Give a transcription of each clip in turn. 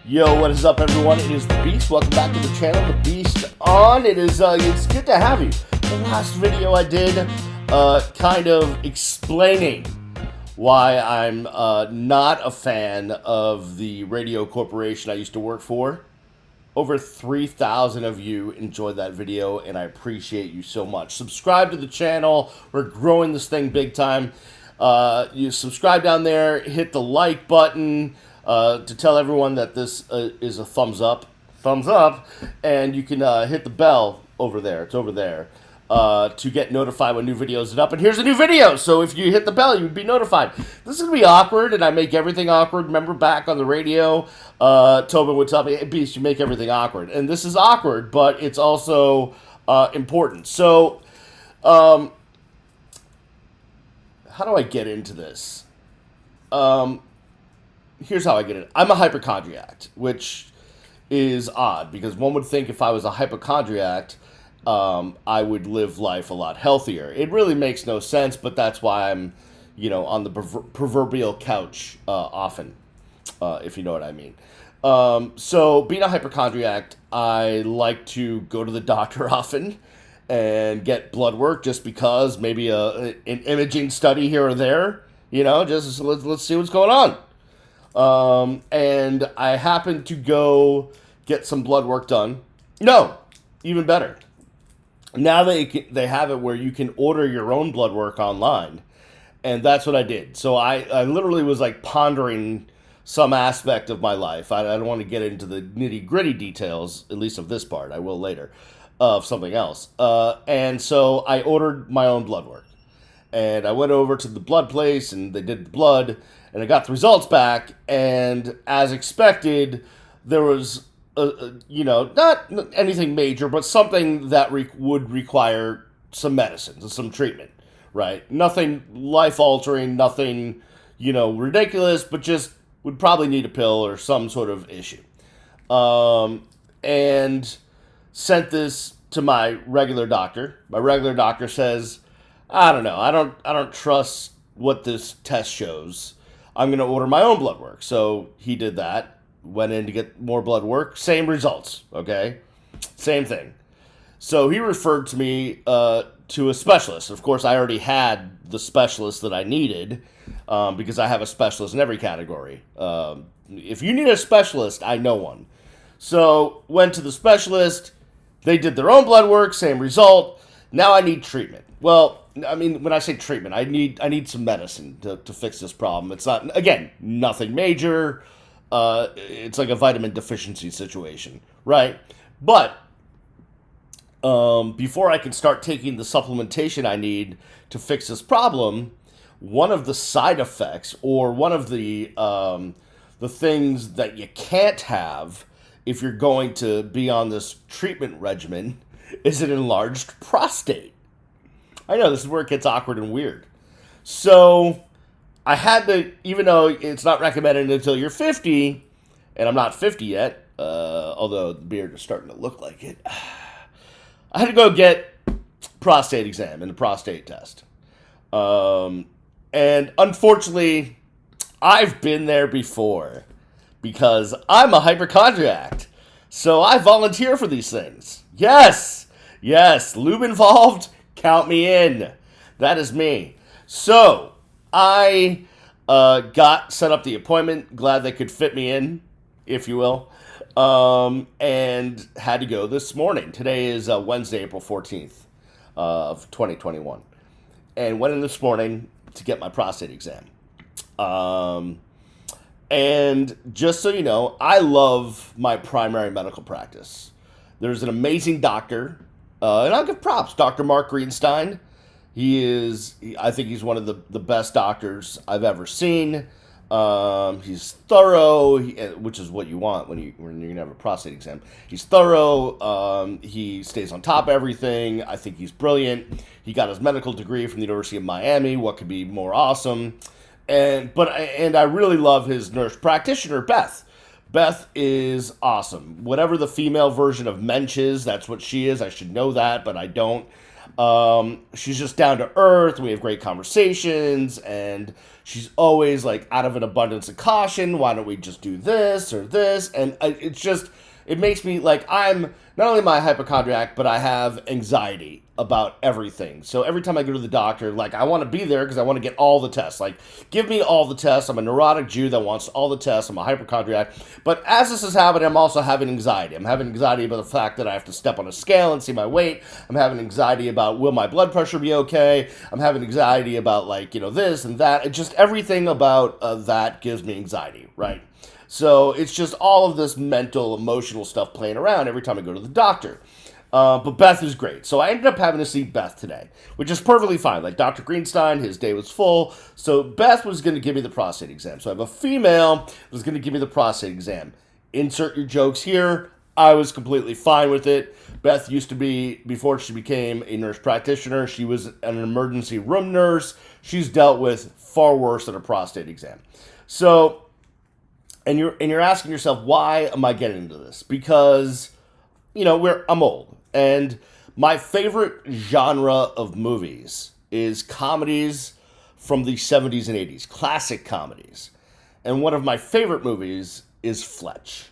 Yo, what is up, everyone? It is the Beast. Welcome back to the channel, The Beast On. It's good to have you. The last video I did, kind of explaining why I'm not a fan of the radio corporation I used to work for. Over 3,000 of you enjoyed that video, and I appreciate you so much. Subscribe to the channel. We're growing this thing big time. You subscribe down there, hit the like button, to tell everyone that this is a thumbs up, and you can hit the bell over there. It's over there to get notified when new videos are up. And here's a new video, so if you hit the bell, you'd be notified. This is gonna be awkward, and I make everything awkward. Remember back on the radio, Tobin would tell me, "Hey, Beast, you make everything awkward," and this is awkward, but it's also important. So, how do I get into this? Here's how I get it. I'm a hypochondriac, which is odd because one would think if I was a hypochondriac, I would live life a lot healthier. It really makes no sense, but that's why I'm, on the proverbial couch often, if you know what I mean. So being a hypochondriac, I like to go to the doctor often and get blood work just because maybe an imaging study here or there, just let's see what's going on. And I happened to go get some blood work done. No, even better. Now they have it where you can order your own blood work online. And that's what I did. So I literally was like pondering some aspect of my life. I don't want to get into the nitty gritty details, at least of this part. I will later, of something else. And so I ordered my own blood work. And I went over to the blood place and they did the blood. And I got the results back, and as expected, there was, not anything major, but something that would require some medicine, some treatment, right? Nothing life-altering, nothing, ridiculous, but just would probably need a pill or some sort of issue. And sent this to my regular doctor. My regular doctor says, I don't know, I don't trust what this test shows. I'm going to order my own blood work. So he did that, went in to get more blood work, same results, okay? Same thing. So he referred to me to a specialist. Of course, I already had the specialist that I needed because I have a specialist in every category. If you need a specialist, I know one. So went to the specialist. They did their own blood work, same result. Now I need treatment. Well, I mean, when I say treatment, I need some medicine to fix this problem. It's not, again, nothing major. It's like a vitamin deficiency situation, right? But before I can start taking the supplementation I need to fix this problem, one of the side effects or one of the things that you can't have if you're going to be on this treatment regimen is an enlarged prostate. I know, this is where it gets awkward and weird. So I had to, even though it's not recommended until you're 50, and I'm not 50 yet, although the beard is starting to look like it, I had to go get prostate exam and a prostate test. And unfortunately, I've been there before because I'm a hypochondriac. So I volunteer for these things. Yes, lube involved. Count me in. That is me. So, I set up the appointment. Glad they could fit me in, if you will. And had to go this morning. Today is Wednesday, April 14th of 2021. And went in this morning to get my prostate exam. And just so you know, I love my primary medical practice. There's an amazing doctor. And I'll give props, Dr. Mark Greenstein. I think he's one of the best doctors I've ever seen. He's thorough, which is what you want when you're going to have a prostate exam. He's thorough. He stays on top of everything. I think he's brilliant. He got his medical degree from the University of Miami. What could be more awesome? And I really love his nurse practitioner, Beth. Beth is awesome. Whatever the female version of Mensch is, that's what she is. I should know that, but I don't. She's just down to earth. We have great conversations, and she's always like out of an abundance of caution. Why don't we just do this or this? And it makes me like, I'm not only am I a hypochondriac, but I have anxiety about everything. So every time I go to the doctor, like, I want to be there because I want to get all the tests. Like, give me all the tests. I'm a neurotic Jew that wants all the tests. I'm a hypochondriac. But as this is happening, I'm also having anxiety. I'm having anxiety about the fact that I have to step on a scale and see my weight. I'm having anxiety about, will my blood pressure be okay? I'm having anxiety about, like, this and that. It just, everything about that gives me anxiety, right? So it's just all of this mental, emotional stuff playing around every time I go to the doctor. But Beth is great. So I ended up having to see Beth today, which is perfectly fine. Like, Dr. Greenstein, his day was full. So Beth was going to give me the prostate exam. So I have a female who was going to give me the prostate exam. Insert your jokes here. I was completely fine with it. Beth used to be, before she became a nurse practitioner, she was an emergency room nurse. She's dealt with far worse than a prostate exam. So, and you're asking yourself, why am I getting into this? Because, I'm old. And my favorite genre of movies is comedies from the 70s and 80s, classic comedies. And one of my favorite movies is Fletch.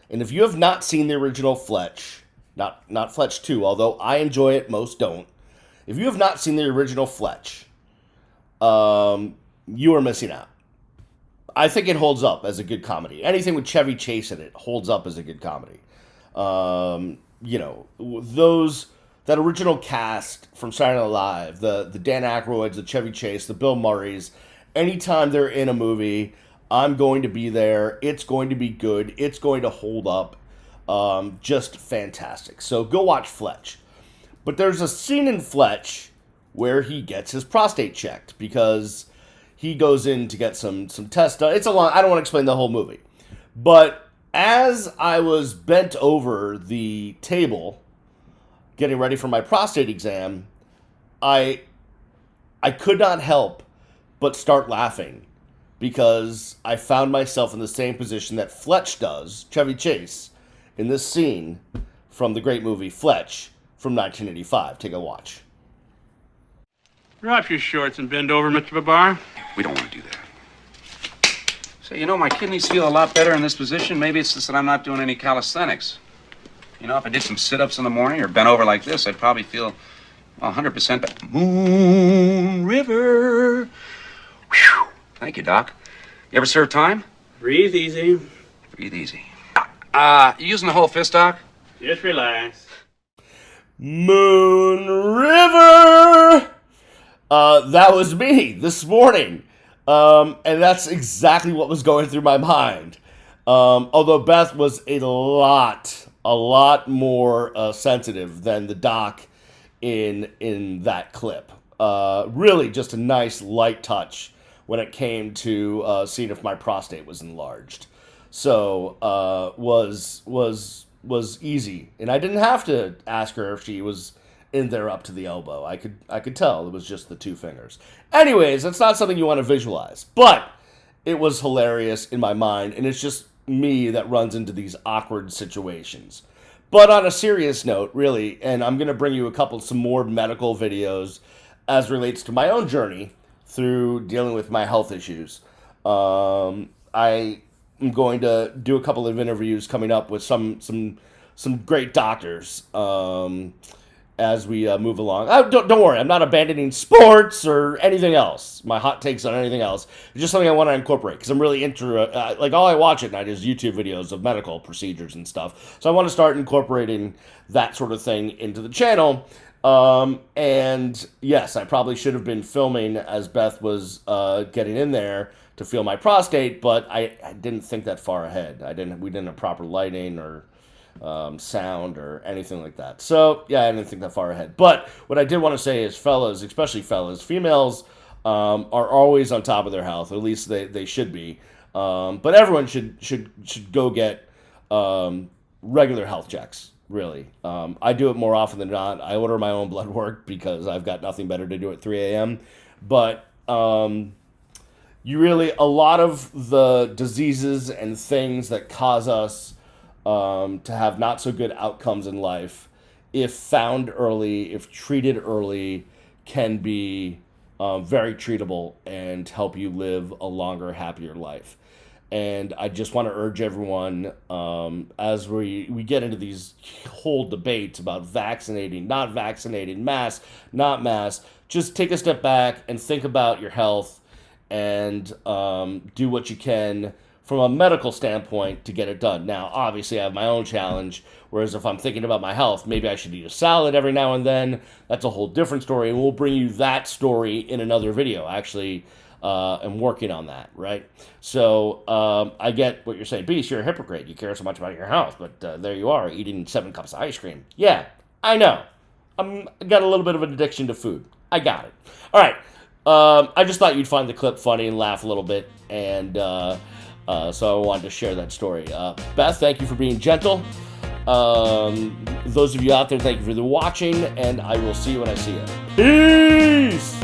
And if you have not seen the original Fletch, not Fletch 2, although I enjoy it, most don't. If you have not seen the original Fletch, you are missing out. I think it holds up as a good comedy. Anything with Chevy Chase in it holds up as a good comedy. That original cast from Saturday Night Live, the Dan Aykroyds, the Chevy Chase, the Bill Murrays, anytime they're in a movie, I'm going to be there. It's going to be good. It's going to hold up. Just fantastic. So go watch Fletch. But there's a scene in Fletch where he gets his prostate checked because he goes in to get some tests done. I don't want to explain the whole movie. But as I was bent over the table getting ready for my prostate exam, I could not help but start laughing because I found myself in the same position that Fletch does, Chevy Chase, in this scene from the great movie Fletch from 1985. Take a watch. Drop your shorts and bend over, Mr. Babar. We don't want to do that. So, my kidneys feel a lot better in this position. Maybe it's just that I'm not doing any calisthenics. If I did some sit-ups in the morning or bent over like this, I'd probably feel 100% better. Moon River. Whew. Thank you, Doc. You ever serve time? Breathe easy. Breathe easy. You using the whole fist, Doc? Just relax. Moon River! That was me this morning. And that's exactly what was going through my mind. Although Beth was a lot more sensitive than the doc in that clip. Really just a nice light touch when it came to seeing if my prostate was enlarged. So was easy, and I didn't have to ask her if she was in there up to the elbow. I could tell it was just the two fingers. Anyways, that's not something you want to visualize, but it was hilarious in my mind, and it's just me that runs into these awkward situations. But on a serious note, really, and I'm going to bring you some more medical videos as relates to my own journey through dealing with my health issues. I am going to do a couple of interviews coming up with some great doctors as we move along. Don't worry, I'm not abandoning sports or anything else. My hot takes on anything else. It's just something I want to incorporate because I'm really into all I watch at night is YouTube videos of medical procedures and stuff. So I want to start incorporating that sort of thing into the channel. And yes, I probably should have been filming as Beth was getting in there to feel my prostate, but I didn't think that far ahead. We didn't have proper lighting or sound or anything like that. So yeah, I didn't think that far ahead. But what I did want to say is, fellas, especially fellas, females are always on top of their health. Or at least they should be. But everyone should go get regular health checks. Really, I do it more often than not. I order my own blood work because I've got nothing better to do at 3 a.m. But a lot of the diseases and things that cause us to have not so good outcomes in life if found early, if treated early, can be very treatable and help you live a longer, happier life. And I just want to urge everyone, as we get into these whole debates about vaccinating, not vaccinating, mask, not mask, just take a step back and think about your health and do what you can from a medical standpoint to get it done. Now, obviously, I have my own challenge, whereas if I'm thinking about my health, maybe I should eat a salad every now and then. That's a whole different story, and we'll bring you that story in another video. Actually, I'm working on that, right? So I get what you're saying. Beast, you're a hypocrite. You care so much about your health, but there you are, eating 7 cups of ice cream. Yeah, I know. I got a little bit of an addiction to food. I got it. All right. I just thought you'd find the clip funny and laugh a little bit, and so I wanted to share that story. Beth, thank you for being gentle. Those of you out there, thank you for the watching, and I will see you when I see you. Peace!